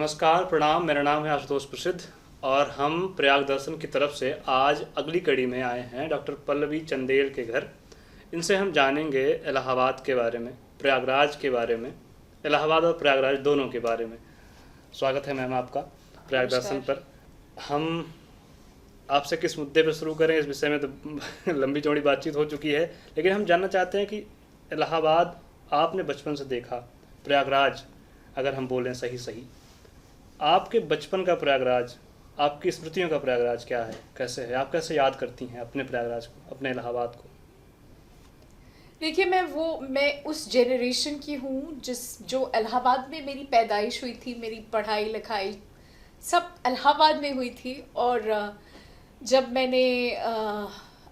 नमस्कार, प्रणाम। मेरा नाम है आशुतोष प्रसिद्ध और हम प्रयाग दर्शन की तरफ से आज अगली कड़ी में आए हैं डॉक्टर पल्लवी चंदेल के घर। इनसे हम जानेंगे इलाहाबाद के बारे में, प्रयागराज के बारे में, इलाहाबाद और प्रयागराज दोनों के बारे में। स्वागत है मैम आपका प्रयाग दर्शन पर। हम आपसे किस मुद्दे पर शुरू करें, इस विषय में तो लंबी चौड़ी बातचीत हो चुकी है, लेकिन हम जानना चाहते हैं कि इलाहाबाद आपने बचपन से देखा, प्रयागराज अगर हम बोलें सही आपके बचपन का प्रयागराज, आपकी स्मृतियों का प्रयागराज क्या है, कैसे है, आप कैसे याद करती हैं अपने प्रयागराज को, अपने इलाहाबाद को? देखिए, मैं उस जनरेशन की हूँ जो इलाहाबाद में मेरी पैदाइश हुई थी। मेरी पढ़ाई लिखाई सब इलाहाबाद में हुई थी। और जब मैंने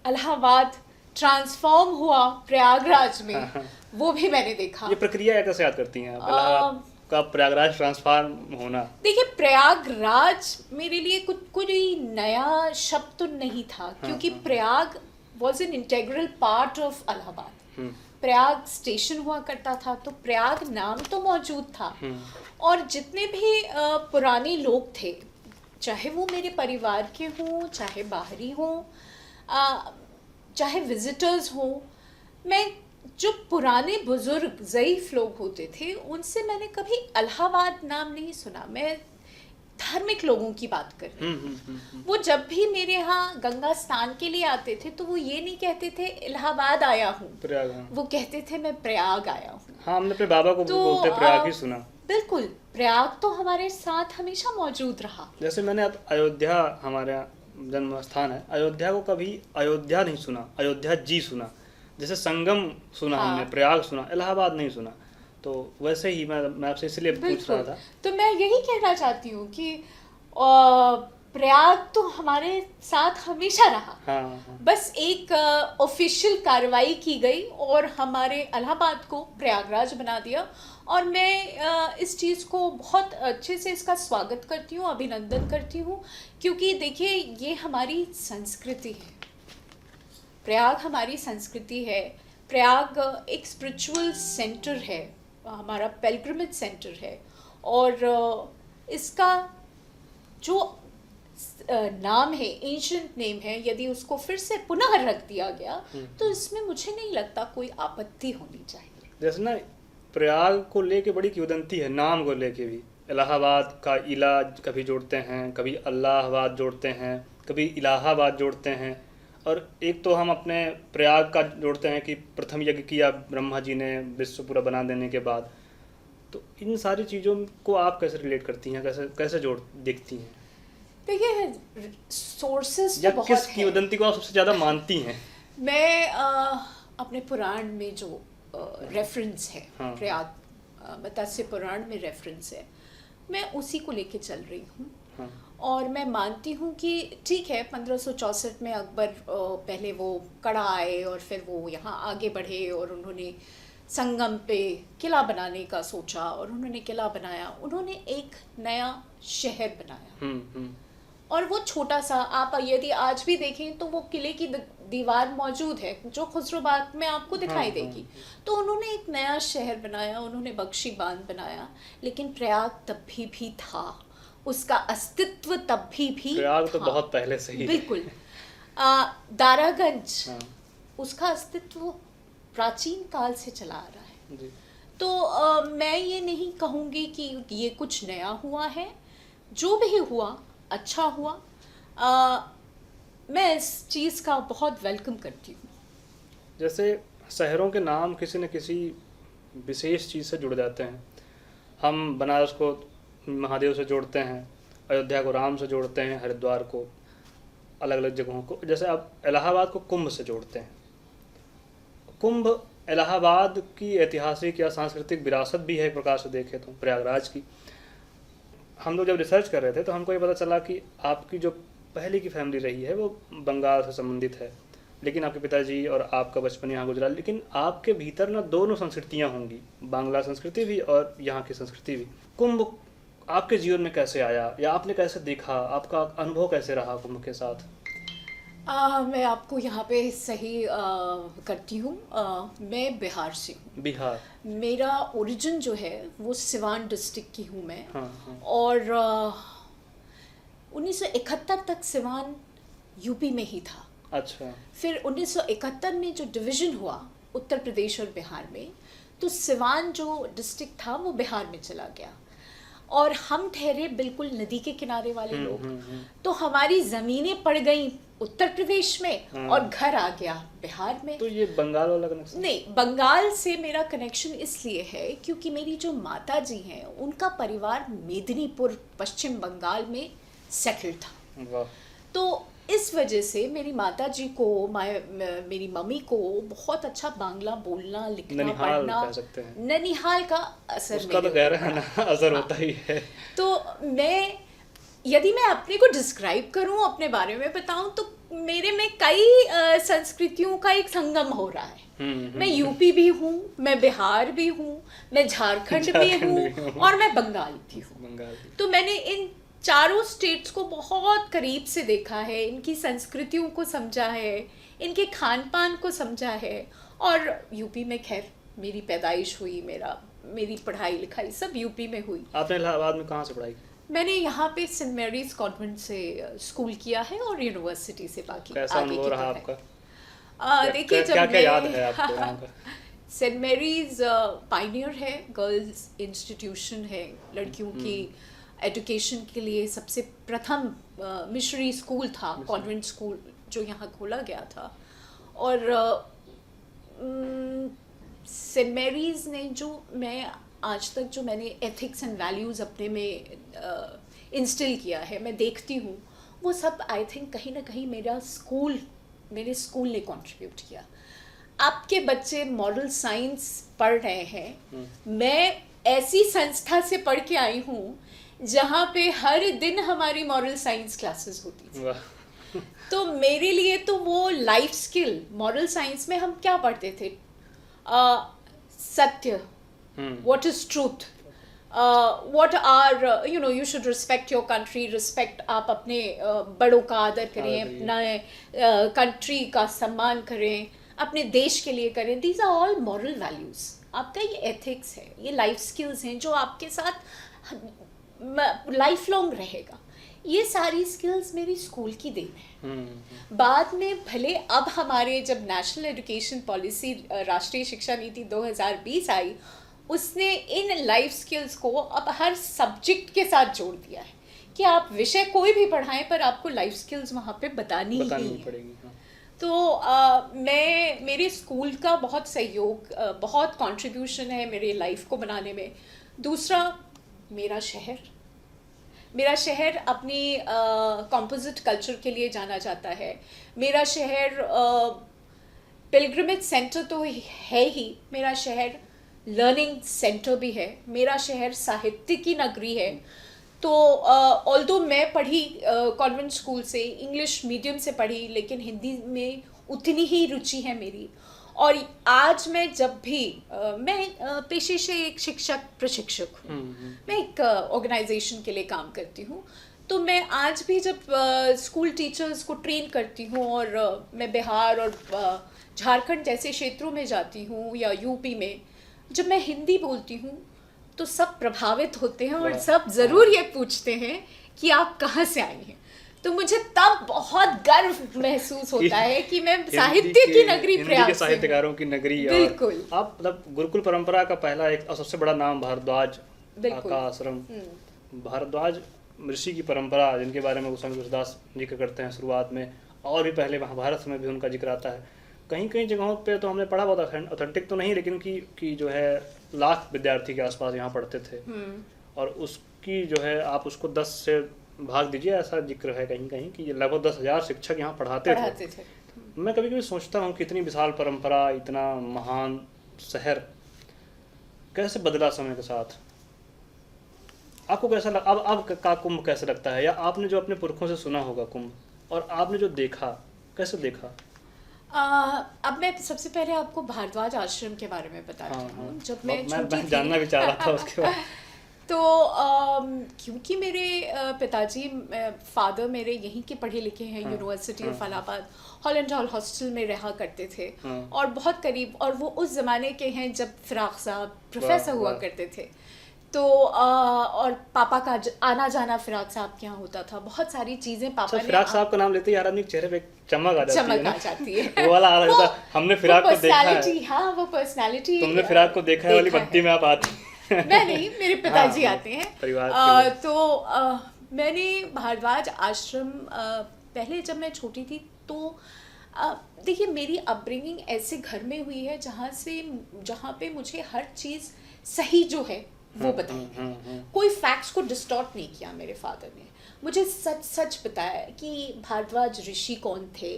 इलाहाबाद ट्रांसफॉर्म हुआ प्रयागराज में, वो भी मैंने देखा। ये प्रक्रिया कैसे याद करती हैं आप, इलाहाबाद का प्रयागराज ट्रांसफॉर्म होना? देखिए, प्रयागराज मेरे लिए कोई नया शब्द तो नहीं था, क्योंकि Prayag was an integral part of Allahabad. Prayag station हुआ करता था, तो प्रयाग नाम तो मौजूद था। और जितने भी पुराने लोग थे, चाहे वो मेरे परिवार के हों, चाहे बाहरी हों, चाहे विजिटर्स हों, मैं जो पुराने बुजुर्ग ज़ईफ़ लोग होते थे, उनसे मैंने कभी इलाहाबाद नाम नहीं सुना। मैं धार्मिक लोगों की बात कर रही हूँ। वो जब भी मेरे यहाँ गंगा स्नान के लिए आते थे, तो वो ये नहीं कहते थे इलाहाबाद आया हूँ, वो कहते थे मैं प्रयाग आया हूँ। हाँ, हमने अपने बाबा को तो बोलते प्रयाग ही सुना। बिल्कुल, प्रयाग तो हमारे साथ हमेशा मौजूद रहा। जैसे मैंने अब अयोध्या, हमारा जन्म स्थान है, अयोध्या को कभी अयोध्या नहीं सुना, अयोध्या जी सुना। जैसे संगम सुना हमने, प्रयाग सुना, इलाहाबाद नहीं सुना। तो वैसे ही मैं आपसे इसलिए पूछ रहा था। तो मैं यही कहना चाहती हूँ कि प्रयाग तो हमारे साथ हमेशा रहा। हाँ। बस एक ऑफिशियल कार्रवाई की गई और हमारे इलाहाबाद को प्रयागराज बना दिया। और मैं इस चीज़ को बहुत अच्छे से इसका स्वागत करती हूँ, अभिनंदन करती हूँ, क्योंकि देखिए, ये हमारी संस्कृति है। प्रयाग हमारी संस्कृति है। प्रयाग एक स्पिरिचुअल सेंटर है, हमारा पिलग्रिमेज सेंटर है। और इसका जो नाम है, एंशिएंट नेम है, यदि उसको फिर से पुनः रख दिया गया, तो इसमें मुझे नहीं लगता कोई आपत्ति होनी चाहिए। जैसे ना प्रयाग को लेके बड़ी किंवदंती है, नाम को लेके भी। इलाहाबाद का इला कभी जोड़ते हैं, कभी अल्लाहाबाद जोड़ते हैं, कभी इलाहाबाद जोड़ते हैं। और एक तो हम अपने प्रयाग का जोड़ते हैं कि प्रथम यज्ञ किया ब्रह्मा जी ने विश्व पूरा बना देने के बाद। तो इन सारी चीज़ों को आप कैसे रिलेट करती हैं, कैसे जोड़ देखती हैं? देखिए, सोर्सेस या तो किस किंवदंती को आप सबसे ज़्यादा मानती हैं? मैं अपने पुराण में जो रेफरेंस है, प्रयाग मत्स्य पुराण में रेफरेंस है, मैं उसी को लेके चल रही हूँ। और मैं मानती हूँ कि ठीक है, 1564 में अकबर पहले वो कड़ा आए और फिर वो यहाँ आगे बढ़े और उन्होंने संगम पे किला बनाने का सोचा और उन्होंने किला बनाया। उन्होंने एक नया शहर बनाया। और वो छोटा सा, आप यदि आज भी देखें तो वो किले की दीवार मौजूद है जो खुसरोबाग में आपको दिखाई देगी। तो उन्होंने एक नया शहर बनाया, उन्होंने बख्शी बांध बनाया। लेकिन प्रयाग तब भी था, उसका अस्तित्व तब भी प्रयाग था। तो बहुत पहले से ही। बिल्कुल। दारागंज, उसका अस्तित्व प्राचीन काल से चला आ रहा है जी। तो मैं ये नहीं कहूँगी कि ये कुछ नया हुआ है। जो भी हुआ अच्छा हुआ। मैं इस चीज़ का बहुत वेलकम करती हूँ। जैसे शहरों के नाम किसी न किसी विशेष चीज़ से जुड़ जाते हैं। हम बनारस को महादेव से जोड़ते हैं, अयोध्या को राम से जोड़ते हैं, हरिद्वार को अलग अलग जगहों को। जैसे आप इलाहाबाद को कुंभ से जोड़ते हैं। कुंभ इलाहाबाद की ऐतिहासिक या सांस्कृतिक विरासत भी है एक प्रकार से देखें तो प्रयागराज की। हम लोग जब रिसर्च कर रहे थे तो हमको ये पता चला कि आपकी जो पहले की फैमिली रही है वो बंगाल से संबंधित है, लेकिन आपके पिताजी और आपका बचपन यहाँ गुजरा। लेकिन आपके भीतर ना दोनों संस्कृतियाँ होंगी, बांग्ला संस्कृति भी और यहाँ की संस्कृति भी। कुंभ आपके जीवन में कैसे आया या आपने कैसे देखा, आपका अनुभव कैसे रहा कुंभ के साथ? मैं आपको यहाँ पे सही करती हूँ। मैं बिहार से हूँ। बिहार। मेरा ओरिजिन जो है वो सिवान डिस्ट्रिक्ट की हूँ मैं। हाँ हाँ। और 1971 तक सिवान यूपी में ही था। अच्छा। फिर 1971 में जो डिवीज़न हुआ उत्तर प्रदेश और बिहार में, तो सिवान जो डिस्ट्रिक्ट था वो बिहार में चला गया और हम ठहरे बिल्कुल नदी के किनारे वाले लोग। तो हमारी ज़मीनें पड़ गई उत्तर प्रदेश में और घर आ गया बिहार में। तो ये बंगाल वाला कनेक्शन? नहीं, बंगाल से मेरा कनेक्शन इसलिए है क्योंकि मेरी जो माता जी हैं उनका परिवार मेदिनीपुर पश्चिम बंगाल में सेटल था। वाह। तो इस वजह से मेरी माता जी को, मेरी मम्मी को बहुत अच्छा बांग्ला बोलना, लिखना, ननिहाल पढ़ना, कह सकते हैं। ननिहाल का असर उसका तो गहरा है ना, असर होता ही है। तो यदि मैं अपने को डिस्क्राइब करूं, अपने बारे में बताऊं, तो मेरे में कई संस्कृतियों का एक संगम हो रहा है। मैं यूपी भी हूँ, मैं बिहार भी हूँ, मैं झारखंड भी हूँ और मैं बंगाल भी हूँ। तो मैंने इन चारों स्टेट्स को बहुत करीब से देखा है, इनकी संस्कृतियों को समझा है, इनके खान पान को समझा है। और यूपी में खैर मेरी पैदाइश हुई, मेरी पढ़ाई लिखाई सब यूपी में हुई। आपने इलाहाबाद में कहाँ से पढ़ाई की? मैंने यहाँ पे सेंट मैरीज कॉन्वेंट से स्कूल किया है और यूनिवर्सिटी से बाकी कैसा आगे अनुभव की रहा पढ़ाई। आपका? देखिए, जब क्या क्या याद मैं है आपको वहाँ का? सेंट मैरीज पायनियर है, गर्ल्स इंस्टीट्यूशन है, लड़कियों की एजुकेशन के लिए सबसे प्रथम मिशनरी स्कूल था, कॉन्वेंट स्कूल जो यहाँ खोला गया था। और सेंट मैरीज ने जो मैं आज तक जो मैंने एथिक्स एंड वैल्यूज़ अपने में इंस्टिल किया है, मैं देखती हूँ वो सब आई थिंक कहीं ना कहीं मेरे स्कूल ने कंट्रीब्यूट किया। आपके बच्चे मॉरल साइंस पढ़ रहे हैं, मैं ऐसी संस्था से पढ़ के आई हूँ जहाँ पे हर दिन हमारी मॉरल साइंस क्लासेस होती थी। तो मेरे लिए तो वो लाइफ स्किल, मॉरल साइंस में हम क्या पढ़ते थे? सत्य, what is truth, what are you should respect your country, respect, आप अपने बड़ों का आदर करें, अपना कंट्री का सम्मान करें, अपने देश के लिए करें। these are all moral values। आपका ये एथिक्स है, ये लाइफ स्किल्स हैं जो आपके साथ लाइफ लॉन्ग रहेगा। ये सारी स्किल्स मेरी स्कूल की देन है। बाद में भले अब हमारे जब नेशनल एजुकेशन पॉलिसी, राष्ट्रीय शिक्षा नीति 2020 आई, उसने इन लाइफ स्किल्स को अब हर सब्जेक्ट के साथ जोड़ दिया है कि आप विषय कोई भी पढ़ाएं पर आपको लाइफ स्किल्स वहाँ पे बतानी ही पड़ेगी। हाँ। तो मेरे स्कूल का बहुत सहयोग, बहुत कंट्रीब्यूशन है मेरे लाइफ को बनाने में। दूसरा, मेरा शहर अपनी कंपोजिट कल्चर के लिए जाना जाता है। मेरा शहर पिलग्रिमेज सेंटर तो है ही, मेरा शहर लर्निंग सेंटर भी है, मेरा शहर साहित्य की नगरी है। तो ऑल्दो मैं पढ़ी कॉन्वेंट स्कूल से, इंग्लिश मीडियम से पढ़ी, लेकिन हिंदी में उतनी ही रुचि है मेरी। और आज मैं जब भी मैं पेशे से एक शिक्षक प्रशिक्षक हूँ, मैं एक ऑर्गेनाइजेशन के लिए काम करती हूँ। तो मैं आज भी जब स्कूल टीचर्स को ट्रेन करती हूँ और मैं बिहार और झारखंड जैसे क्षेत्रों में जाती हूँ या यूपी में, जब मैं हिंदी बोलती हूँ तो सब प्रभावित होते हैं और सब ज़रूर ये पूछते हैं कि आप कहाँ से आई हैं। तो मुझे तब बहुत गर्व महसूस होता है कि मैं साहित्य की नगरी प्रयाग से, साहित्यकारों की नगरी। बिल्कुल। आप मतलब गुरुकुल परंपरा का पहला एक और सबसे बड़ा नाम भारद्वाज का आश्रम, भारद्वाज ऋषि की परंपरा, जिनके बारे में गोस्वामी तुलसीदास जिक्र करते हैं शुरुआत में, और भी पहले महाभारत में भी उनका जिक्र आता है। कहीं कहीं जगहों पे तो हमने पढ़ा, बहुत ऑथेंटिक तो नहीं, लेकिन कि जो है लाख विद्यार्थी के आसपास यहाँ पढ़ते थे, और उसकी जो है आप उसको 10 से भाग दीजिए, ऐसा जिक्र है कहीं कहीं कि ये लगभग 10,000 शिक्षक यहाँ पढ़ाते थे। मैं कभी कभी सोचता हूँ कि इतनी विशाल परंपरा, इतना महान शहर कैसे बदला समय के साथ। आपको कैसा अब का कुंभ कैसे लगता है, या आपने जो अपने पुरखों से सुना होगा कुंभ, और आपने जो देखा, कैसे देखा? अब मैं सबसे पहले आपको भारद्वाज आश्रम के बारे में बताती हूँ। जब मैं जानना भी चाह रहा था उसके बाद। तो क्योंकि मेरे पिताजी फादर मेरे यहीं के पढ़े लिखे हैं, university of Allahabad Holland hall hostel में रहा करते थे, और बहुत करीब, और वो उस ज़माने के हैं जब फिराक साहब प्रोफेसर हुआ करते थे। तो और पापा का आना जाना फिराक साहब के यहाँ होता था, बहुत सारी चीज़ें पापा ने। फिराक साहब का नाम लेते ही यार आदमी के चेहरे पे चमक आ जाती है वो वाला आ रहा था। हमने फिराक को देखा है। हाँ, वो पर्सनालिटी। तुमने फिराक को देखा है वाली बत्ती में आप आती। मैं नहीं, मेरे पिताजी आते हैं परिवार तो मैंने भारद्वाज आश्रम पहले जब मैं छोटी थी तो देखिए मेरी अपब्रिंगिंग ऐसे घर में हुई है जहाँ पे मुझे हर चीज़ सही जो है वो बताई। कोई फैक्ट्स को डिस्टॉर्ट नहीं किया मेरे फादर ने, मुझे सच सच बताया कि भारद्वाज ऋषि कौन थे।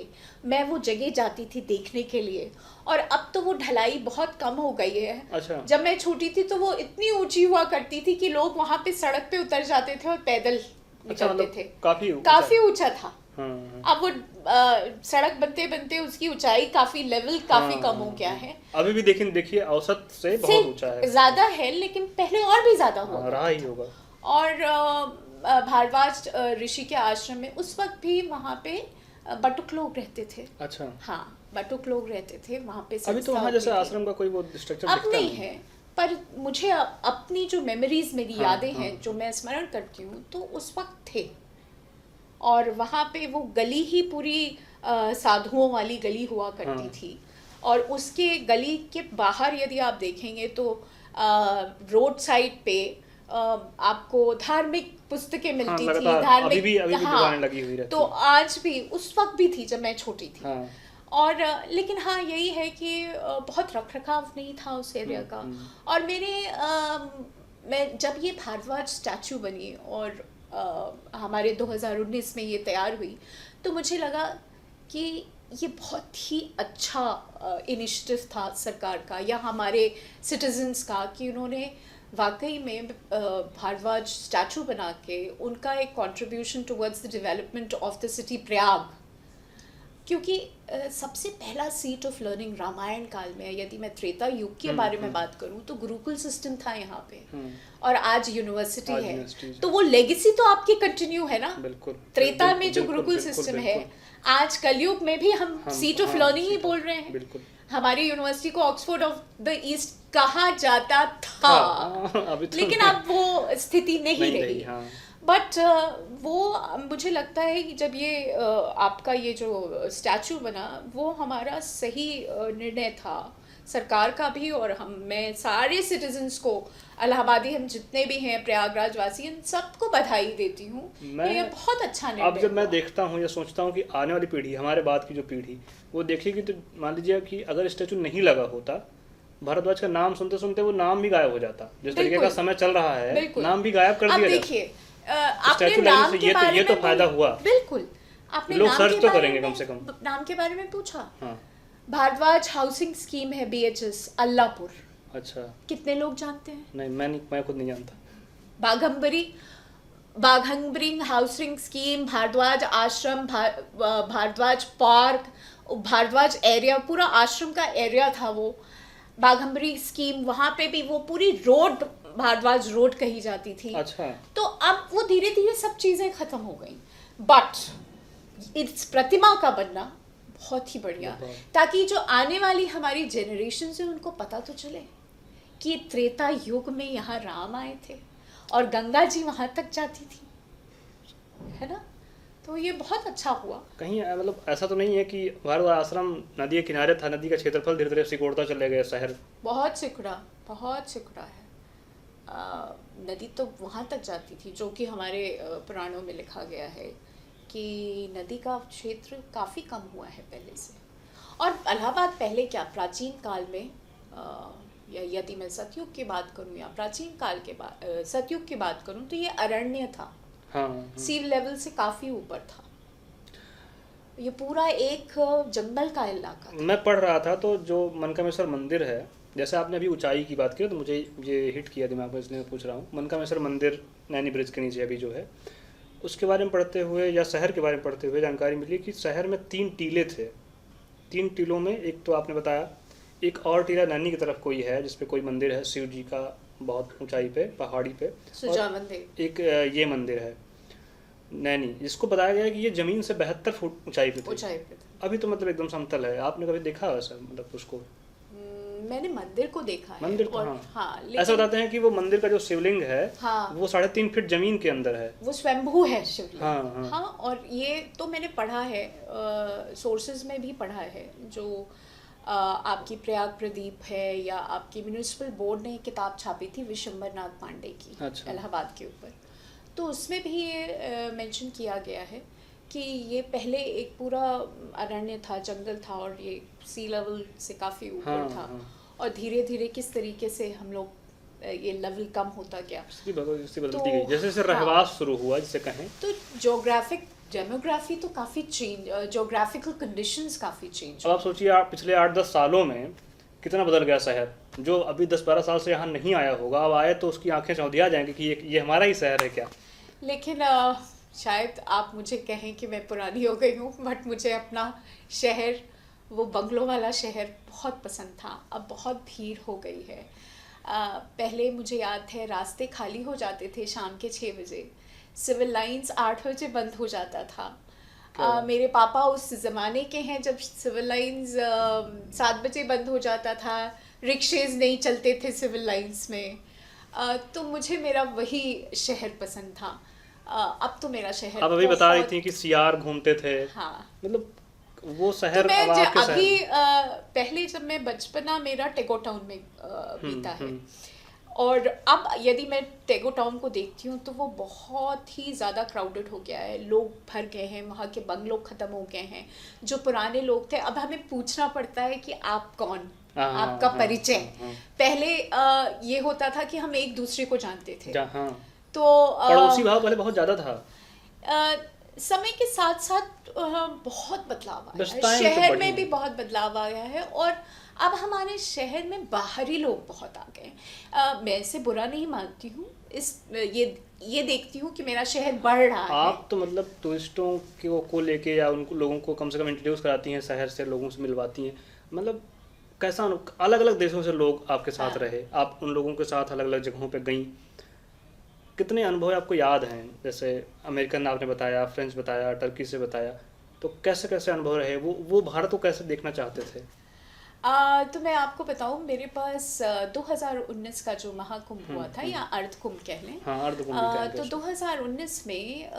मैं वो जगह जाती थी देखने के लिए, और अब तो वो ढलाई बहुत कम हो गई है। अच्छा। जब मैं छोटी थी तो वो इतनी ऊंची हुआ करती थी कि लोग वहाँ पे सड़क पे उतर जाते थे और पैदल निकलते थे। काफी ऊंचा था। अब वो सड़क बनते बनते उसकी ऊंचाई काफी लेवल काफी कम हो गया है। अभी भी देखिए औसत से बहुत ऊंचा है, ज्यादा है, लेकिन पहले और भी ज्यादा हुआ रहा ही होगा। और भारद्वाज ऋषि के आश्रम में उस वक्त भी वहाँ पे बटुक लोग रहते थे। अच्छा। हाँ, बटुक लोग रहते थे वहाँ पे। अभी तो वहाँ जैसे आश्रम का कोई वो स्ट्रक्चर अब नहीं है, पर मुझे अपनी जो मेमोरीज, मेरी यादें हैं जो मैं स्मरण करती हूँ, तो उस वक्त थे। और वहाँ पे वो गली ही पूरी साधुओं वाली गली हुआ करती थी, और उसके गली के बाहर यदि आप देखेंगे तो रोड साइड पे आपको धार्मिक पुस्तकें मिलती थी, धार्मिक। अभी भी दुकानें लगी हुई रहती। तो आज भी, उस वक्त भी थी जब मैं छोटी थी। और लेकिन हाँ, यही है कि बहुत रख रखाव नहीं था उस एरिया का। और मैं जब ये भारद्वाज स्टैचू बनी और हमारे 2019 में ये तैयार हुई, तो मुझे लगा कि ये बहुत ही अच्छा इनिशिएटिव था सरकार का या हमारे सिटीजन्स का, कि उन्होंने वाकई में भारद्वाज स्टैचू बना के उनका एक contribution towards the development of the city Prayag. क्योंकि सबसे पहला सीट ऑफ लर्निंग रामायण काल में, यदि मैं त्रेता युग के बारे में बात करूं, तो गुरुकुल सिस्टम था यहाँ पे, और आज यूनिवर्सिटी है। तो वो लेगेसी तो आपकी कंटिन्यू है ना। बिल्कुल। त्रेता में जो गुरुकुल सिस्टम है, आज कलयुग में भी हम सीट ऑफ लर्निंग ही बोल रहे हैं। हमारी यूनिवर्सिटी को ऑक्सफोर्ड ऑफ द ईस्ट कहा जाता था, लेकिन अब वो स्थिति नहीं रही। बट वो मुझे लगता है कि जब ये आपका ये जो स्टैचू बना, वो हमारा सही निर्णय था सरकार का भी, और मैं सारे सिटीजन्स को, इलाहाबादी हम जितने भी हैं, प्रयागराज वासी, इन सबको बधाई देती हूँ। ये बहुत अच्छा निर्णय। अब जब मैं देखता हूँ या सोचता हूँ कि आने वाली पीढ़ी, हमारे बाद की जो पीढ़ी, वो देखेगी, तो मान लीजिए कि अगर स्टैचू नहीं लगा होता, भारद्वाज का नाम सुनते सुनते वो नाम भी गायब हो जाता। जिस तरीके का समय चल रहा है, नाम भी गायब कर दिया जाता। आपने नाम के बारे में, ये तो फायदा हुआ। बिल्कुल, आपने लोग सर्च तो करेंगे कम से कम। नाम के बारे में पूछा। भारद्वाज हाउसिंग स्कीम है BHS अल्लाहपुर। अच्छा। कितने लोग जानते हैं? नहीं, मैं खुद नहीं जानता। बाघंबरी हाउसिंग स्कीम, भारद्वाज आश्रम, भारद्वाज पार्क, भारद्वाज एरिया, पूरा आश्रम का एरिया था वो। बाघंबरी स्कीम, वहाँ पे भी वो पूरी रोड भारद्वाज रोड कही जाती थी। अच्छा। तो अब वो धीरे धीरे सब चीज़ें ख़त्म हो गई, बट इस प्रतिमा का बनना बहुत ही बढ़िया, ताकि जो आने वाली हमारी जनरेशन है उनको पता तो चले कि त्रेता युग में यहाँ राम आए थे और गंगा जी वहाँ तक जाती थी, है ना। तो ये बहुत अच्छा हुआ। कहीं मतलब ऐसा तो नहीं है कि भारद्वाज आश्रम नदी के किनारे था, नदी का क्षेत्रफल धीरे धीरे सिकुड़ता चले गए शहर? बहुत सिकुड़ा है। नदी तो वहाँ तक जाती थी, जो कि हमारे पुराणों में लिखा गया है कि नदी का क्षेत्र काफ़ी कम हुआ है पहले से। और इलाहाबाद पहले क्या, प्राचीन काल में, या यदि मैं सतयुग की बात करूँ या प्राचीन काल के बाद सतयुग की बात करूँ, तो ये अरण्य था। सी लेवल से काफ़ी ऊपर था, ये पूरा एक जंगल का इलाका था। मैं पढ़ रहा था तो जो मनकामेश्वर मंदिर है, जैसे आपने अभी ऊंचाई की बात की, तो मुझे ये हिट किया दिमाग में, इसलिए मैं पूछ रहा हूँ। मनकामेश्वर मंदिर नैनी ब्रिज के नीचे अभी जो है, उसके बारे में पढ़ते हुए या शहर के बारे में पढ़ते हुए जानकारी मिली कि शहर में 3 टीले थे। 3 टीलों में एक तो आपने बताया, एक और टीला नैनी की तरफ कोई है जिसपे कोई मंदिर है शिव जी का, बहुत ऊंचाई पे, पहाड़ी पे। सुजावन देव। एक ये मंदिर है नैनी, जिसको बताया गया है कि ये जमीन से 72 फुट ऊंचाई पे थी। अभी तो मतलब एकदम समतल है। आपने कभी देखा वैसा मतलब उसको? मैंने मंदिर को देखा है। मंदिर तो और हाँ, ऐसा बताते हैं कि वो मंदिर का जो शिवलिंग है वो 3.5 फीट जमीन के अंदर है, वो स्वयंभू है शिवलिंग। हाँ। और ये तो मैंने पढ़ा है, सोर्सेज में भी पढ़ा है, जो आपकी प्रयाग प्रदीप है या आपकी म्यूनिसिपल बोर्ड ने किताब छापी थी विशंबरनाथ पांडे की, अच्छा। इलाहाबाद के ऊपर, तो उसमें भी ये मेंशन किया गया है कि ये पहले एक पूरा अरण्य था, जंगल था, और ये सी लेवल से काफ़ी ऊपर था। और धीरे धीरे किस तरीके से हम लोग ये लेवल कम होता गया, बदलती गई जैसे जैसे रहवास शुरू हुआ जिसे कहें। तो डेमोग्राफी तो काफ़ी चेंज, जोग्राफिकल कंडीशंस काफ़ी चेंज। अब आप सोचिए, आप पिछले 8-10 सालों में कितना बदल गया शहर। जो अभी 10-12 साल से यहाँ नहीं आया होगा, अब आए तो उसकी आंखें चौंधिया जाएंगी कि ये हमारा ही शहर है क्या। लेकिन शायद आप मुझे कहें कि मैं पुरानी हो गई हूँ, बट मुझे अपना शहर, वो बंगलों वाला शहर बहुत पसंद था। अब बहुत भीड़ हो गई है। पहले मुझे याद है रास्ते खाली हो जाते थे शाम के 6 बजे, सिविल लाइंस 8 बजे बंद हो जाता था। मेरे पापा उस ज़माने के हैं जब सिविल लाइंस 7 बजे बंद हो जाता था, रिक्शेज़ नहीं चलते थे सिविल लाइंस में। तो मुझे मेरा वही शहर पसंद था। अब तो मेरा शहर, आप अभी बता रही थी कि सियार घूमते थे, हाँ, मतलब वो शहर। तो मैं अभी पहले जब मैं बचपना मेरा टेगो टाउन में बीता है, और अब यदि मैं टेगो टाउन को देखती हूँ तो वो बहुत ही ज़्यादा क्राउडेड हो गया है, लोग भर गए हैं, वहाँ के बंगलों ख़त्म हो गए हैं। जो पुराने लोग थे, अब हमें पूछना पड़ता है कि आप कौन, आपका परिचय। पहले ये होता था कि हम एक दूसरे को जानते थे, तो पड़ोसी भाव पहले बहुत ज़्यादा था। समय के साथ साथ बहुत बदलाव आया है, शहर में भी बहुत बदलाव आया है, और अब हमारे शहर में बाहरी लोग बहुत आ गए हैं। मैं इसे बुरा नहीं मानती हूँ, ये देखती हूँ कि मेरा शहर बढ़ रहा है। आप तो मतलब टूरिस्टों को लेके या उनको लोगों को कम से कम इंट्रोड्यूस कराती हैं, शहर से लोगों से मिलवाती हैं, मतलब कैसा अलग अलग देशों से लोग आपके साथ रहे, आप उन लोगों के साथ अलग अलग जगहों पर गई, कितने अनुभव आपको याद हैं? जैसे अमेरिकन आपने बताया, फ्रेंच बताया, टर्की से बताया, तो कैसे कैसे अनुभव रहे? वो भारत को कैसे देखना चाहते थे? तो मैं आपको बताऊं, मेरे पास 2019 का जो महाकुंभ हुआ था, या अर्ध कुंभ कह लें, तो 2019 में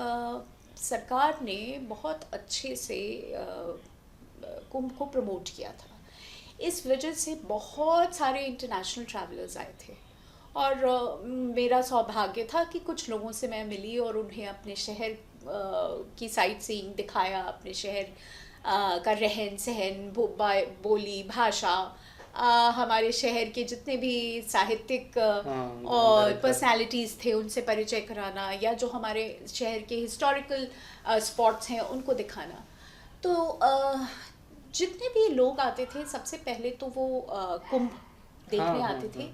सरकार ने बहुत अच्छे से कुंभ को प्रमोट किया था। इस वजह से बहुत सारे इंटरनेशनल ट्रैवलर्स आए थे, और मेरा सौभाग्य था कि कुछ लोगों से मैं मिली और उन्हें अपने शहर की साइट सीइंग दिखाया, अपने शहर का रहन सहन, बोली, भाषा, हमारे शहर के जितने भी साहित्यिक और पर्सनालिटीज़ थे उनसे परिचय कराना, या जो हमारे शहर के हिस्टोरिकल स्पॉट्स हैं उनको दिखाना। तो जितने भी लोग आते थे, सबसे पहले तो वो कुंभ देखने आते थे,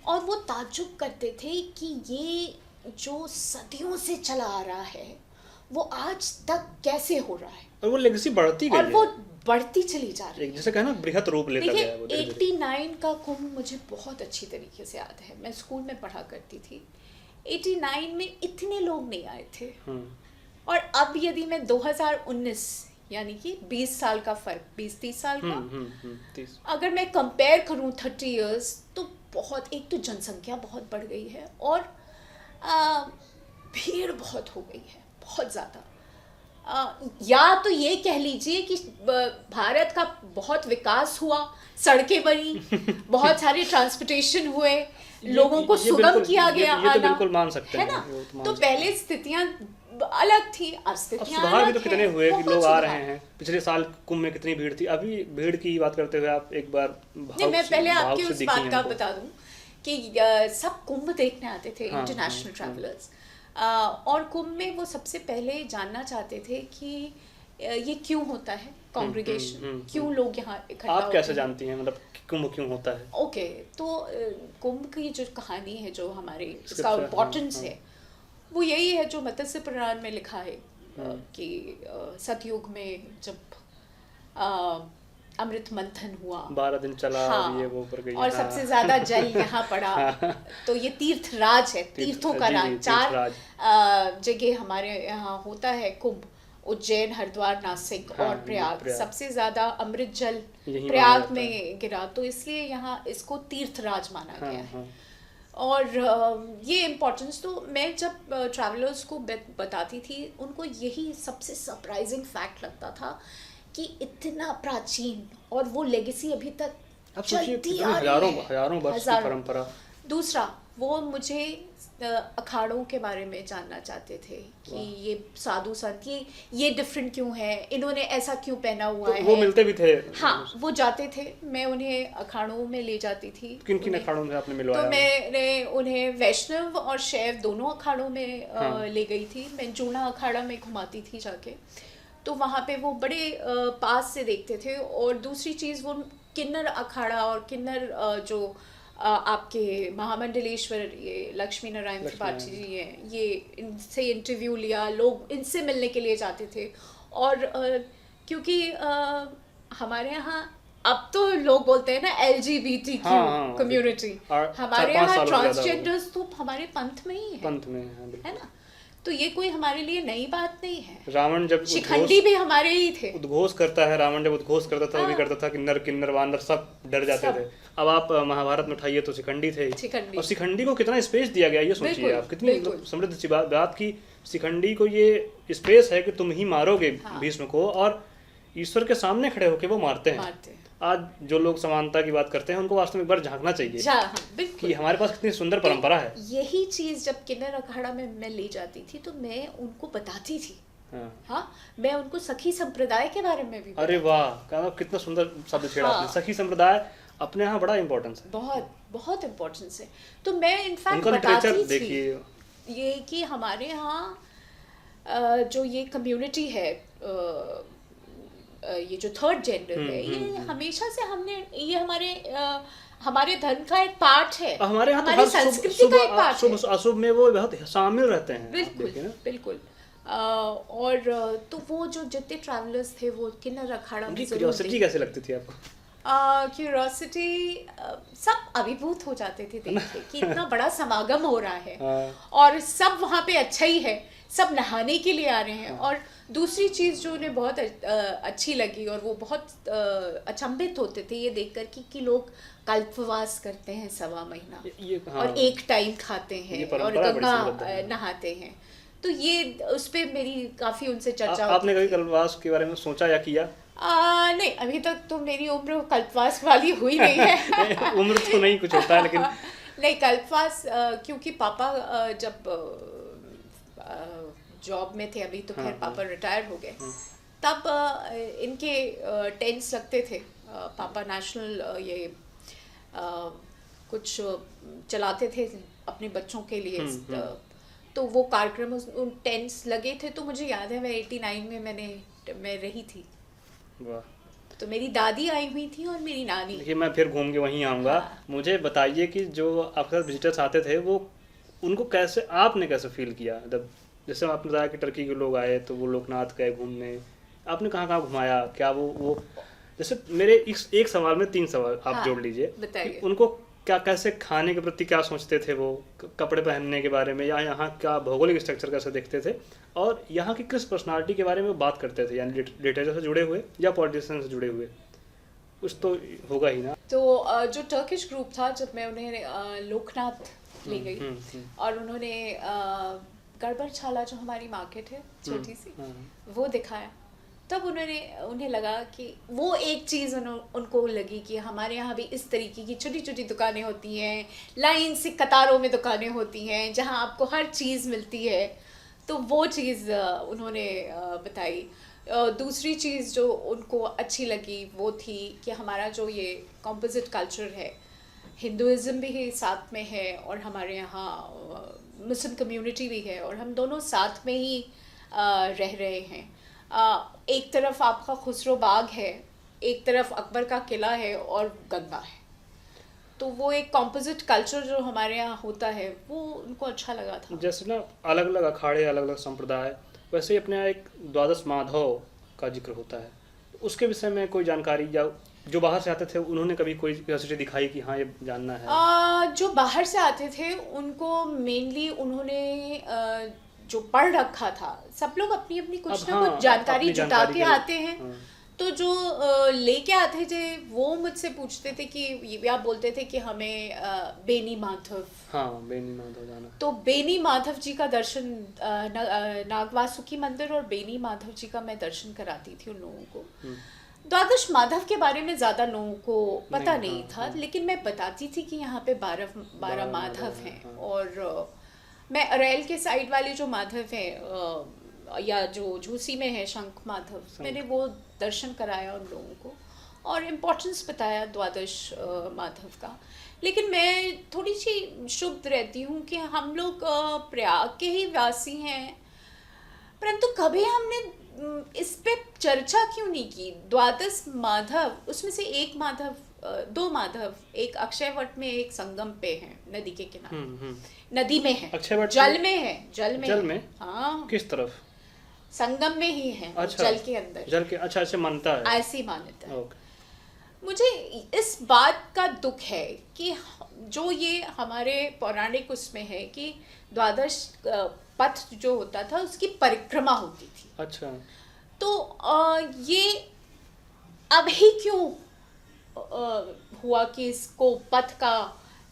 और वो ताज्जुब करते थे कि ये जो सदियों से चला आ रहा है वो आज तक कैसे हो रहा है, और वो लेगेसी बढ़ती गई, और वो बढ़ती चली जा रही है, जैसे कहना बृहत रूप लेता गया है वो। 89 का कुंभ मुझे बहुत अच्छी तरीके से याद है, मैं स्कूल में पढ़ा करती थी। 89 में इतने लोग नहीं आए थे, और अब यदि मैं 2019, यानी कि 20 साल का फर्क, 20-30 साल का, अगर मैं कंपेयर करूं 30 इयर्स, तो बहुत, एक तो जनसंख्या बहुत बढ़ गई है, और भीड़ बहुत हो गई है, बहुत ज़्यादा। या तो ये कह लीजिए कि भारत का बहुत विकास हुआ, सड़कें बनी, बहुत सारे ट्रांसपोर्टेशन हुए, लोगों को सुगम किया गया आना, तो बिल्कुल मान सकते हैं ना। तो पहले स्थितियाँ अलग थी, अब स्थितियाँ अलग सुधार भी तो कितने हुए कि लोग आ रहे हैं। पिछले साल कुंभ में कितनी भीड़ थी। अभी भीड़ की बात करते हुए आप एक बार मैं पहले आपकी उस बात का बता दूं कि सब कुंभ देखने आते थे, इंटरनेशनल ट्रैवलर्स, और कुंभ में वो सबसे पहले जानना चाहते थे कि ये क्यों होता है, कॉन्ग्रीगेशन, क्यों लोग यहाँ इकट्ठा होते हैं। आप कैसे जानती हैं मतलब कुंभ क्यों होता है? ओके, तो कुंभ की जो कहानी है, जो हमारे इसका इम्पोर्टेंस है, वो यही है जो मत्स्य पुराण में लिखा है कि सतयुग में जब अमृत मंथन हुआ, 12 दिन चला। हाँ, ये वो ऊपर गई। और सबसे ज्यादा जल यहाँ पड़ा। तो ये तीर्थ राज है, तीर्थों का राज। 4 जगह हमारे यहाँ होता है कुंभ, उज्जैन, हरिद्वार, नासिक और प्रयाग। सबसे ज्यादा अमृत जल प्रयाग में गिरा, तो इसलिए यहाँ इसको तीर्थ राज माना गया है। और ये इम्पोर्टेंस तो मैं जब ट्रैवलर्स को बताती थी, उनको यही सबसे सरप्राइजिंग फैक्ट लगता था कि इतना प्राचीन और वो लेगेसी अभी तक चलती आ रही है, हजारों वर्ष की परंपरा। दूसरा, वो मुझे अखाड़ों के बारे में जानना चाहते थे कि ये साधु संत ये डिफरेंट क्यों है, इन्होंने ऐसा क्यों पहना हुआ है। वो मिलते भी थे? हाँ, वो जाते थे, मैं उन्हें अखाड़ों में ले जाती थी। किन किन अखाड़ों में आपने मिलवाया? तो मैंने उन्हें वैष्णव और शैव दोनों अखाड़ों में ले गई थी। मैं जूना अखाड़ा में घुमाती थी जाके, तो वहाँ पे वो बड़े पास से देखते थे। और दूसरी चीज़, वो किन्नर अखाड़ा और किन्नर जो आपके महामंडलेश्वर, ये लक्ष्मी नारायण त्रिपाठी जी हैं, ये इनसे इंटरव्यू लिया, लोग इनसे मिलने के लिए जाते थे। और क्योंकि हमारे यहाँ अब तो लोग बोलते हैं ना LGBTQ कम्युनिटी, हमारे यहाँ ट्रांसजेंडर्स तो हमारे पंथ में ही है, पंथ में है ना। तो ये कोई हमारे लिए नई बात नहीं है। रावण जब शिखंडी भी हमारे ही थे। उद्घोष करता है, रावण जब उद्घोष करता था वो भी करता था, किन्नर किन्नर वानर सब डर जाते थे। अब आप महाभारत में उठाइए तो शिखंडी थे, और शिखंडी को कितना स्पेस दिया गया, ये सोचिए आप, कितनी समृद्ध सी बात की शिखंडी को ये स्पेस है कि तुम ही मारोगे भीष्म को, और ईश्वर के सामने खड़े होके वो मारते हैं। आज जो लोग समानता की बात करते हैं, उनको वास्तव में एक बार झांकना चाहिए कि हमारे पास कितनी सुंदर परंपरा है। यही चीज जब किन्नर अखाड़ा में मैं ले जाती थी तो मैं उनको बताती थी। हाँ, मैं उनको सखी संप्रदाय के बारे में भी। अरे वाह, कितना सुंदर शब्द छेड़ा आपने। सखी संप्रदाय अपने यहाँ बड़ा इम्पोर्टेंस है, बहुत बहुत इम्पोर्टेंस है। तो मैं इनफैक्ट बताती थी ये कि हमारे यहाँ जो ये कम्युनिटी है, ये जो थर्ड जेंडर है, ये हमेशा से हमने, ये हमारे धर्म का एक पार्ट है, हमारी संस्कृति का एक पार्ट है। अशुभ में वो बहुत शामिल रहते हैं। बिल्कुल बिल्कुल। और तो वो जो जितने ट्रैवलर्स थे वो किन्नर अखाड़ा में क्यूरियोसिटी कैसे लगती थी आपको? क्यूरियोसिटी, सब अभिभूत हो जाते थे देख के कि इतना बड़ा समागम हो रहा है और सब वहाँ पे अच्छा ही है, सब नहाने के लिए आ रहे हैं। और दूसरी चीज़ जो उन्हें बहुत अच्छी लगी, और वो बहुत अचंभित होते थे ये देखकर कि लोग कल्पवास करते हैं 1.25 महीना, और एक टाइम खाते हैं और गंगा नहाते हैं। तो ये उस पर मेरी काफ़ी उनसे चर्चा। आपने कभी कल्पवास के बारे में सोचा या किया? नहीं, अभी तक तो मेरी उम्र कल्पवास वाली हुई नहीं है। उम्र तो नहीं कुछ होता है, लेकिन नहीं, कल्पवास क्योंकि पापा जब जॉब में थे, अभी तो खैर पापा रिटायर हो गए, तब इनके टेंट्स लगते थे। पापा नेशनल ये कुछ चलाते थे अपने बच्चों के लिए, तो वो कार्यक्रम उन टेंट्स लगे थे। तो मुझे याद है मैं 89 में मैं रही थी। वाह। तो मेरी दादी आई हुई थी और मेरी नानी। देखिए, मैं फिर घूम के वहीं आऊँगा। मुझे बताइए कि जो आपके साथ विजिटर्स आते थे, वो उनको आपने कैसे फील किया? जैसे आपने बताया कि टर्की के लोग आए तो वो लोकनाथ गए घूमने, आपने कहाँ कहाँ घुमाया? क्या वो जैसे मेरे एक सवाल में 3 सवाल आप जोड़ लीजिए। उनको क्या, कैसे खाने के प्रति क्या सोचते थे, वो कपड़े पहनने के बारे में, या यहाँ क्या भौगोलिक स्ट्रक्चर कैसे देखते थे, और यहाँ की किस पर्सनालिटी के बारे में बात करते थे, यानी लिटरेचर से जुड़े हुए या पॉलिटिशियन से जुड़े हुए, कुछ तो होगा ही ना। तो जो टर्किश ग्रुप था, जब मैं उन्हें लोकनाथ ले गई और उन्होंने गड़बड़छाला जो हमारी मार्केट है छोटी सी, वो दिखाया, तब उन्हें लगा कि वो एक चीज़ उनको लगी कि हमारे यहाँ भी इस तरीके की छोटी छोटी दुकानें होती हैं, लाइन से कतारों में दुकानें होती हैं जहाँ आपको हर चीज़ मिलती है। तो वो चीज़ उन्होंने बताई। दूसरी चीज़ जो उनको अच्छी लगी वो थी कि हमारा जो ये कॉम्पोजिट कल्चर है, हिंदुइज़्म भी साथ में है और हमारे यहाँ मुस्लिम कम्युनिटी भी है, और हम दोनों साथ में ही रह रहे हैं। एक तरफ आपका खुसरो बाग है, एक तरफ अकबर का किला है और गंगा है। तो वो एक कॉम्पोजिट कल्चर जो हमारे यहाँ होता है, वो उनको अच्छा लगा था। जैसे ना अलग अलग अखाड़े, अलग अलग संप्रदाय, वैसे ही अपने यहाँ एक द्वादश माधव का जिक्र होता है। उसके विषय में कोई जानकारी, या जो बाहर से आते थे उन्होंने कभी कोई क्यूरियोसिटी दिखाई कि हाँ ये जानना है? जो बाहर से आते थे उनको मेनली उन्होंने जो पढ़ रखा था, सब लोग अपनी अपनी कुछ अब ना हाँ, कुछ जानकारी अपनी जुटा जानकारी के के आते लिए, हैं। हाँ। तो जो लेके आते थे वो मुझसे पूछते थे कि या बोलते थे कि हमें बेनी माधव, हाँ बेनी माधव जाना। तो बेनी माधव जी का दर्शन, नागवासुकी मंदिर और बेनी माधव जी का मैं दर्शन कराती थी उन लोगों को। द्वादश माधव के बारे में ज़्यादा लोगों को पता नहीं हाँ, था, हाँ। लेकिन मैं बताती थी कि यहाँ पे 12 माधव माधव हैं। हाँ। और मैं अरेल के साइड वाले जो माधव हैं, या जो झूसी में है शंख माधव, मैंने वो दर्शन कराया उन लोगों को और इम्पोर्टेंस बताया द्वादश माधव का। लेकिन मैं थोड़ी सी शुभ रहती हूँ कि हम लोग प्रयाग के ही वासी हैं, परंतु कभी हमने इस पे चर्चा क्यों नहीं की। द्वादश माधव, उसमें से एक माधव, 2 माधव, एक अक्षयवट में, एक संगम पे है नदी के किनारे, नदी में है, अक्षयवट जल में है, जल में हाँ, किस तरफ? संगम में ही है। अच्छा, जल के अंदर, जल के, अच्छा ऐसे मानता है, ऐसी मान्यता है। ओके। मुझे इस बात का दुख है कि जो ये हमारे पौराणिक उसमें है कि द्वादश पथ जो होता था उसकी परिक्रमा होती थी। अच्छा, तो ये अभी क्यों हुआ कि इसको पथ का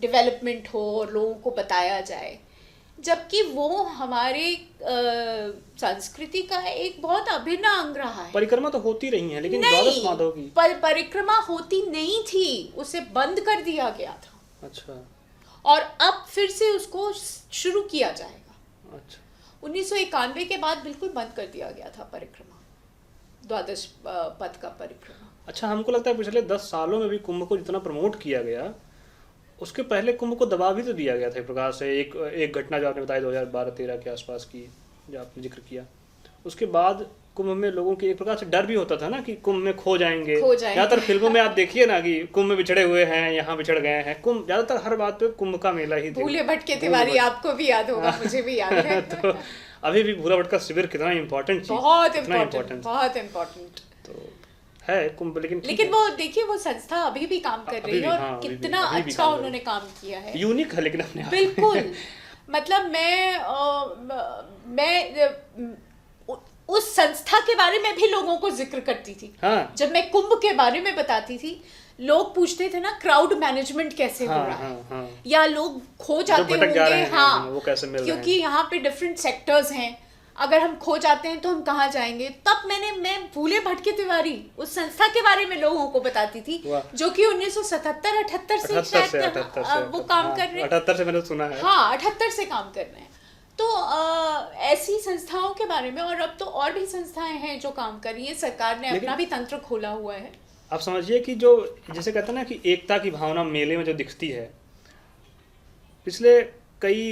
डेवलपमेंट हो और लोगों को बताया जाए, जबकि वो हमारे संस्कृति का एक बहुत अभिन्न अंग रहा है। परिक्रमा तो होती रही है, लेकिन नहीं, द्वादश माधव की परिक्रमा होती नहीं थी, उसे बंद कर दिया गया था। अच्छा, और अब फिर से उसको शुरू किया जाएगा। अच्छा, 1991 के बाद बिल्कुल बंद कर दिया गया था परिक्रमा, द्वादश पथ का परिक्रमा। अच्छा। हमको लगता है पिछले 10 सालों में भी कुंभ को जितना प्रमोट किया गया, उसके पहले कुंभ को दबा भी तो दिया गया था एक प्रकार से। एक घटना जो आपने बताई 2012-13 के आसपास की, जो आपने जिक्र किया, उसके बाद कुंभ में लोगों की एक प्रकार से डर भी होता था ना कि कुंभ में खो जाएंगे। ज़्यादातर फिल्मों में आप देखिए ना कि कुंभ में बिछड़े हुए हैं, यहाँ बिछड़ गए हैं। कुंभ ज़्यादातर हर बात पे कुंभ का मेला ही। भूले भटके तिवारी, आपको भी याद होगा, मुझे भी याद है। तो अभी भी भूला भटका शिविर कितना इम्पोर्टेंट चीज, बहुत इम्पोर्टेंट, बहुत इम्पोर्टेंट तो है कुंभ। लेकिन वो देखिए, वो संस्था अभी भी काम कर रही है और हाँ, कितना अच्छा उन्होंने काम किया है। यूनिक है लेकिन अपने बिल्कुल। मतलब मैं उस संस्था के बारे में भी लोगों को जिक्र करती थी। हाँ। जब मैं कुंभ के बारे में बताती थी, लोग पूछते थे ना क्राउड मैनेजमेंट कैसे हो रहा है, हाँ। या लोग खो जाते होंगे, हाँ, वो कैसे मिल रहे हैं, क्योंकि यहाँ पे डिफरेंट सेक्टर्स हैं, अगर हम खो जाते हैं तो हम कहाँ जाएंगे। तब मैं भूले भटके तिवारी उस संस्था के बारे में लोगों को बताती थी, जो कि 1977-78 से शायद वो काम कर रहे हैं। 78 से मैंने सुना है। हाँ, 78 से काम कर रहे हैं। तो ऐसी संस्थाओं के बारे में, और अब तो और भी संस्थाएं हैं जो काम कर रही है। सरकार ने अपना भी तंत्र खोला हुआ है। आप समझिए कि जो जैसे कहते हैं ना कि एकता की भावना मेले में जो दिखती है, पिछले कई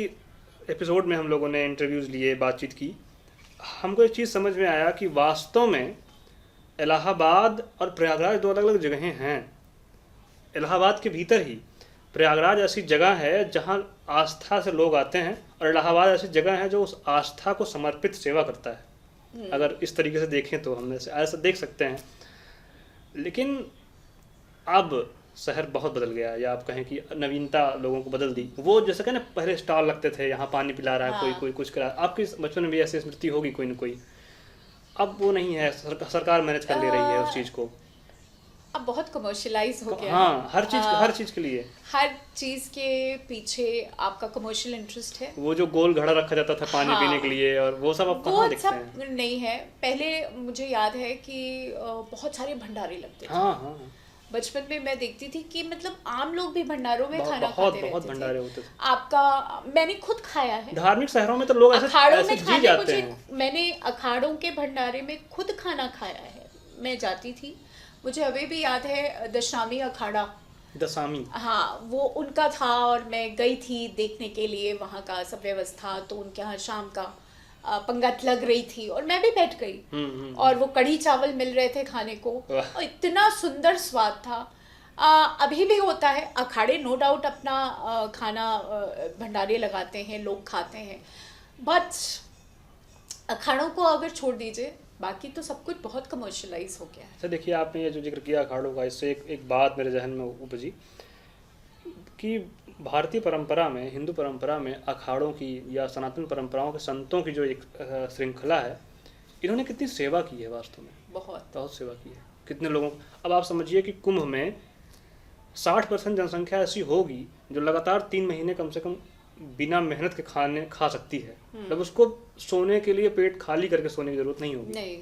एपिसोड में हम लोगों ने इंटरव्यूज लिए, बातचीत की, हमको एक चीज़ समझ में आया कि वास्तव में इलाहाबाद और प्रयागराज 2 अलग अलग जगहें हैं। इलाहाबाद के भीतर ही प्रयागराज ऐसी जगह है जहाँ आस्था से लोग आते हैं, और इलाहाबाद ऐसी जगह है जो उस आस्था को समर्पित सेवा करता है। अगर इस तरीके से देखें तो हम ऐसा देख सकते हैं। लेकिन अब शहर बहुत बदल गया, या आप कहें कि नवीनता लोगों को बदल दी। वो जैसे कहना पहले स्टॉल लगते थे, यहाँ पानी पिला रहा है, हाँ। कोई कुछ करा। आपके बचपन में भी ऐसी स्मृति होगी कोई न कोई। अब वो नहीं है, सरकार मैनेज कर ले रही है उस चीज़ को। अब बहुत कमर्शियलाइज हो गया। हाँ, हर चीज़ के लिए, हर चीज़ के पीछे आपका कमर्शियल इंटरेस्ट है। वो जो गोल घड़ा रखा जाता था पानी पीने के लिए, और वो सब अब कहाँ दिखते हैं? सब नहीं है। पहले मुझे याद है कि बहुत सारे भंडारे लगते थे। हाँ। बचपन में मैं देखती थी कि मतलब आम लोग भी भंडारों में खाना खाते रहते थे। बहुत भंडारे होते थे। आपका, मैंने खुद खाया है। धार्मिक शहरों में तो लोग ऐसे जी जाते हैं। मैंने अखाड़ों के भंडारे में खुद खाना खाया है। मैं जाती थी, मुझे अभी भी याद है, दशामी अखाड़ा, दशामी, हाँ, वो उनका था, और मैं गई थी देखने के लिए वहाँ का सब व्यवस्था। तो उनके यहाँ शाम का पंगत लग रही थी और मैं भी बैठ गई, और वो कढ़ी चावल मिल रहे थे खाने को, और इतना सुंदर स्वाद था। अभी भी होता है, अखाड़े नो डाउट अपना खाना भंडारे लगाते हैं, लोग खाते हैं, बट अखाड़ों को अगर छोड़ दीजिए, बाकी तो सब कुछ बहुत कमर्शलाइज हो गया है। अच्छा देखिए, आपने ये जो जिक्र किया अखाड़ों का, इससे एक बात मेरे जहन में उपजी कि भारतीय परंपरा में, हिंदू परंपरा में अखाड़ों की या सनातन परंपराओं के संतों की जो एक श्रृंखला है, इन्होंने कितनी सेवा की है वास्तव में, बहुत सेवा की है कितने लोगों। अब आप समझिए कि कुंभ में 60% जनसंख्या ऐसी होगी जो लगातार 3 महीने कम से कम बिना मेहनत के खाने खा सकती है। मतलब उसको सोने के लिए पेट खाली करके सोने की जरूरत नहीं होगी। नहीं।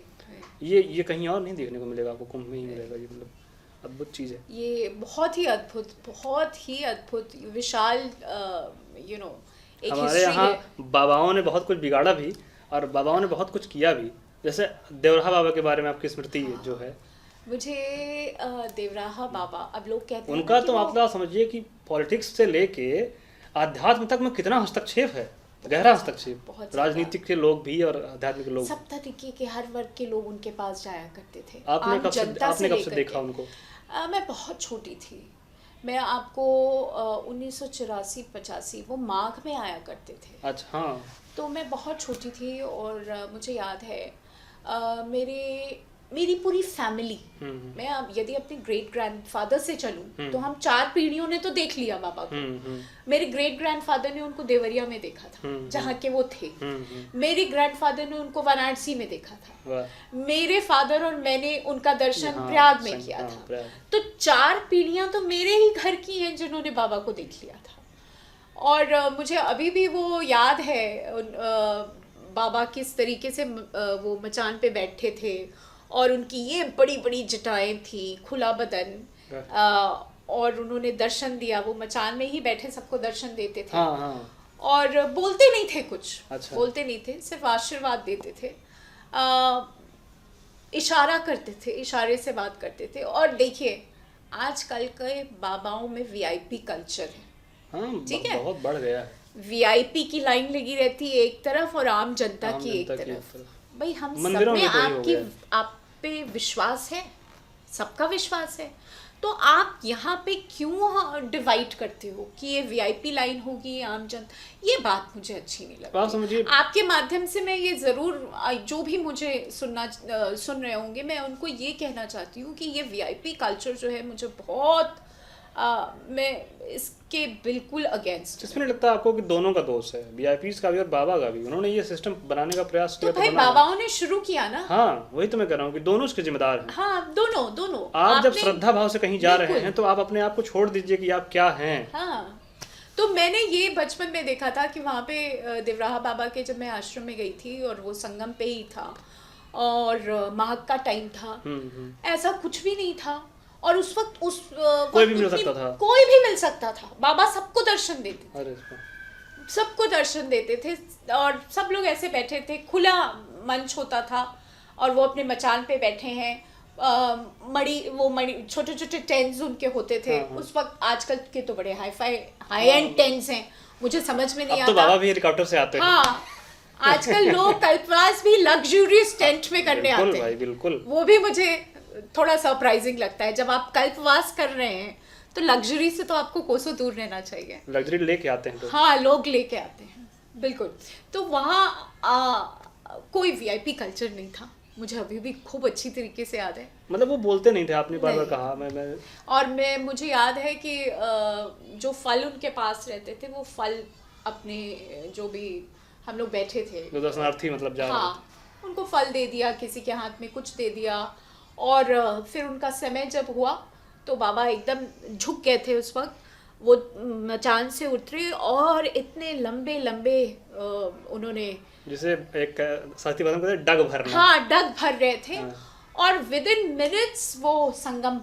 ये कहीं और नहीं देखने को मिलेगा आपको, कुंभ में ही मिलेगा। ये मतलब अद्भुत चीज़ है। ये बहुत ही अद्भुत विशाल एक हमारे यहाँ बाबाओं ने बहुत कुछ बिगाड़ा भी और बाबाओं ने बहुत कुछ किया भी। जैसे देवराहा बाबा के बारे में आपकी स्मृति जो है, मुझे देवराहा बाबा, अब लोग कहते हैं उनका तो आप समझिए कि पॉलिटिक्स से लेके अध्यात्म तक में कितना हस्तक्षेप है, गहरा हस्तक्षेप। राजनीतिक के लोग भी और आध्यात्मिक लोग, सब तरीके के हर वर्ग के लोग उनके पास जाया करते थे। आपने कब से देखा उनको? मैं बहुत छोटी थी। मैं आपको 1984-85 वो माघ में आया करते थे। अच्छा हाँ। तो मैं बहुत छोटी थी और मुझे याद है मेरी पूरी फैमिली, मैं अब यदि अपने ग्रेट ग्रैंडफादर से चलूं तो हम 4 पीढ़ियों ने तो देख लिया बाबा को। मेरे ग्रेट ग्रैंडफादर ने उनको देवरिया में देखा था, जहाँ के वो थे। मेरे ग्रैंडफादर ने उनको वाराणसी में देखा था। मेरे फादर और मैंने उनका दर्शन प्रयाग में किया था। तो 4 पीढ़ियां तो मेरे ही घर की हैं जिन्होंने बाबा को देख लिया था। और मुझे अभी भी वो याद है बाबा किस तरीके से वो मचान पे बैठे थे और उनकी ये बड़ी बड़ी जटाएं थी, खुला बदन, और उन्होंने दर्शन दिया। वो मचान में ही बैठे सबको दर्शन देते थे। और बोलते नहीं थे कुछ। अच्छा। बोलते नहीं थे, सिर्फ आशीर्वाद देते थे, इशारा करते थे, इशारे से बात करते थे। और देखिए आजकल के बाबाओं में वीआईपी कल्चर है। ठीक है, बहुत बढ़ गया है। वीआईपी की लाइन लगी रहती है एक तरफ और आम जनता की एक तरफ। भाई हम सब में आप पे विश्वास है, सबका विश्वास है, तो आप यहाँ पे क्यों डिवाइड करते हो कि ये वीआईपी लाइन होगी आम जनता? ये बात मुझे अच्छी नहीं लगती। आपके माध्यम से मैं ये ज़रूर, जो भी मुझे सुन रहे होंगे, मैं उनको ये कहना चाहती हूँ कि ये वीआईपी कल्चर जो है मुझे बहुत मैं इसके बिल्कुल अगेंस्ट। इसमें नहीं लगता आपको कि दोनों का दोष है, वीआईपीज़ का भी और बाबा का भी? उन्होंने ये सिस्टम बनाने का प्रयास किया तो भाई बाबाओं ने शुरू किया ना। हाँ, वही तो मैं कह रहा हूँ कि दोनों इसके जिम्मेदार हैं। हाँ, दोनों। आप जब श्रद्धा भाव से कहीं जा रहे हैं तो आप अपने आप को छोड़ दीजिए कि आप क्या हैं। हाँ, तो मैंने ये बचपन में देखा था कि वहाँ पे देवराहा बाबा के, जब मैं आश्रम में गई थी और वो संगम पे ही था और माघ का टाइम था, ऐसा कुछ भी नहीं था। और उस वक्त कोई भी मिल सकता था, कोई भी मिल सकता था। बाबा सबको दर्शन देते थे, सबको दर्शन देते थे और सब लोग ऐसे बैठे थे, खुला मंच होता था और वो अपने मचान पे बैठे हैं। मणि छोटे छोटे टेंट्स उनके होते थे। उस वक्त आजकल के तो बड़े हाई एंड टेंट्स हैं, मुझे समझ में नहीं आता। तो बाबा भी हेलीकॉप्टर से आते हैं। हाँ, आजकल लोग कल्पवास भी लग्जूरियस टेंट में करने आते हैं। बिल्कुल, वो भी मुझे थोड़ा सरप्राइजिंग लगता है। जब आप कल्पवास कर रहे हैं तो लग्जरी से तो आपको कोसों दूर रहना चाहिए। लग्जरी लेके आते हैं लोग। हाँ, लोग लेके आते हैं, बिल्कुल। तो वहाँ कोई वीआईपी कल्चर नहीं था, मुझे अभी भी खूब अच्छी तरीके से याद है। मतलब वो बोलते नहीं थे, आपने बार-बार कहा। मैं मुझे याद है कि जो फल उनके पास रहते थे, वो फल अपने जो भी हम लोग बैठे थे, जो दर्शनार्थी मतलब जा रहे थे, उनको फल दे दिया, किसी के हाथ में कुछ दे दिया। और फिर उनका समय जब हुआ तो बाबा एकदम झुक गए थे उस वक्त। वो मचान से उतरे और इतने लंबे उन्होंने, जिसे एक साथी बात में डग भरना। हाँ, डग भर रहे थे। और विद इन मिनट्स वो संगम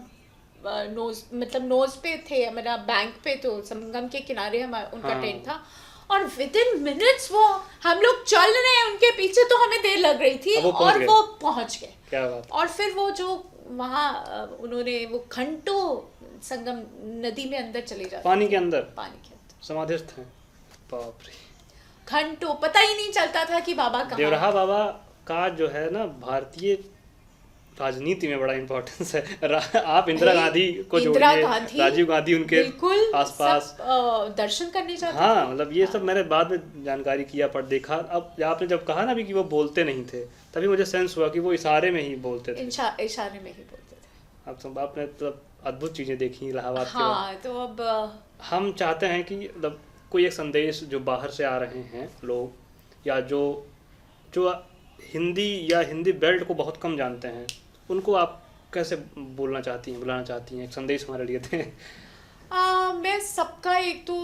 नोज पे थे, मेरा बैंक पे, तो संगम के किनारे उनका टेंट था। और विद इन मिनट्स वो, हम लोग चल रहे हैं उनके पीछे, तो हमें देर लग रही थी और वो पहुंच गए। क्या बात। और फिर वो जो वहाँ उन्होंने वो घंटों संगम नदी में अंदर चले जाते, पानी के अंदर समाधिस्थ हैं। बाप रे, घंटों पता ही नहीं चलता था कि बाबा कहाँ। देवराहा बाबा का जो है ना, भारतीय राजनीति में बड़ा इम्पोर्टेंस है। आप इंदिरा गांधी को इंदिरा जोड़िए, गांधी, राजीव गांधी उनके बिल्कुल आसपास, सब दर्शन करने जाते हाँ थे। मतलब ये सब मैंने बाद में जानकारी किया, पर देखा। अब आपने जब कहा ना अभी कि वो बोलते नहीं थे, तभी मुझे सेंस हुआ कि वो इशारे में ही बोलते थे। इशारे में ही बोलते थे। अब सब आपने तो अद्भुत चीज़ें देखी इलाहाबाद के बाद। हाँ, तो अब हम चाहते हैं कि मतलब कोई एक संदेश जो बाहर से आ रहे हैं लोग, या जो जो हिंदी या हिंदी बेल्ट को बहुत कम जानते हैं, उनको आप कैसे बोलना चाहती हैं, बुलाना चाहती हैं, एक संदेश हमारे लिए दें? मैं सबका एक तो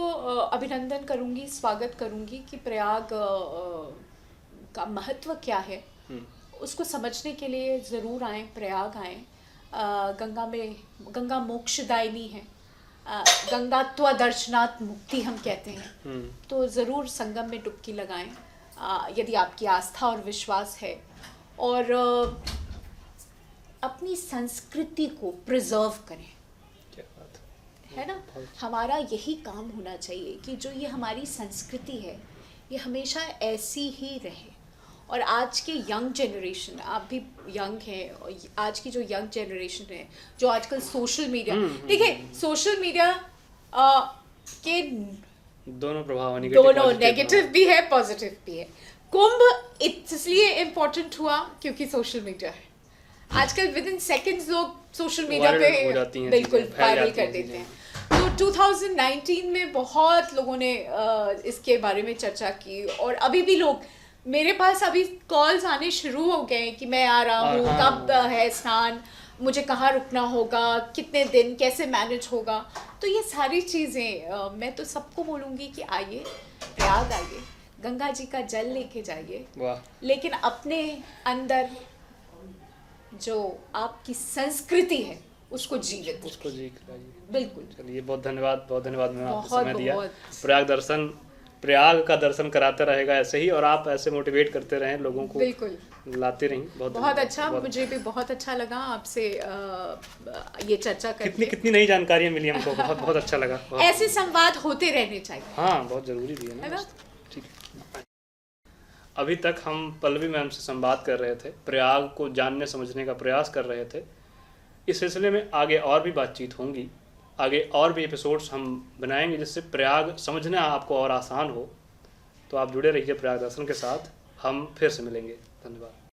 अभिनंदन करूंगी, स्वागत करूंगी कि प्रयाग का महत्व क्या है उसको समझने के लिए ज़रूर आएँ, प्रयाग आएँ। गंगा मोक्षदायिनी है, गंगा त्वदर्शनात् मुक्ति हम कहते हैं, तो ज़रूर संगम में डुबकी लगाएं यदि आपकी आस्था और विश्वास है, और अपनी संस्कृति को प्रिजर्व करें। क्या बात है ना, हमारा यही काम होना चाहिए कि जो ये हमारी संस्कृति है ये हमेशा ऐसी ही रहे। और आज के यंग जनरेशन, आप भी यंग हैं, और आज की जो यंग जनरेशन है जो आजकल सोशल मीडिया, देखिए सोशल मीडिया के दोनों प्रभाव, दोनों नेगेटिव भी है, पॉजिटिव भी है। कुंभ इसलिए इम्पोर्टेंट हुआ क्योंकि सोशल मीडिया है। आजकल विद इन सेकेंड्स लोग सोशल मीडिया पे बिल्कुल वायरल कर देते हैं। तो 2019 में बहुत लोगों ने इसके बारे में चर्चा की, और अभी भी लोग, मेरे पास अभी कॉल्स आने शुरू हो गए कि मैं आ रहा हूँ, कब है स्नान, मुझे कहाँ रुकना होगा, कितने दिन, कैसे मैनेज होगा। तो ये सारी चीज़ें मैं तो सबको बोलूँगी कि आइए, प्रयाग आइए, गंगा जी का जल लेके जाइए, लेकिन अपने अंदर जो आपकी संस्कृति है उसको जीवित, उसको जी कराइए। बिल्कुल। चलिए, बहुत धन्यवाद मैंने आपको बहुत समय दिया। प्रयाग का दर्शन कराते रहेगा ऐसे ही, और आप ऐसे मोटिवेट करते रहें लोगों को, बिल्कुल लाते रहें। बहुत अच्छा, मुझे भी बहुत अच्छा लगा आपसे ये चर्चा करके। कितनी नई जानकारियाँ मिली हमको, बहुत अच्छा लगा। ऐसे संवाद होते रहने चाहिए। हाँ, बहुत जरूरी भी है ना। ठीक है, अभी तक हम पल्लवी मैम से संवाद कर रहे थे, प्रयाग को जानने समझने का प्रयास कर रहे थे। इस सिलसिले में आगे और भी बातचीत होंगी, आगे और भी एपिसोड्स हम बनाएंगे जिससे प्रयाग समझना आपको और आसान हो। तो आप जुड़े रहिए प्रयाग दर्शन के साथ, हम फिर से मिलेंगे। धन्यवाद।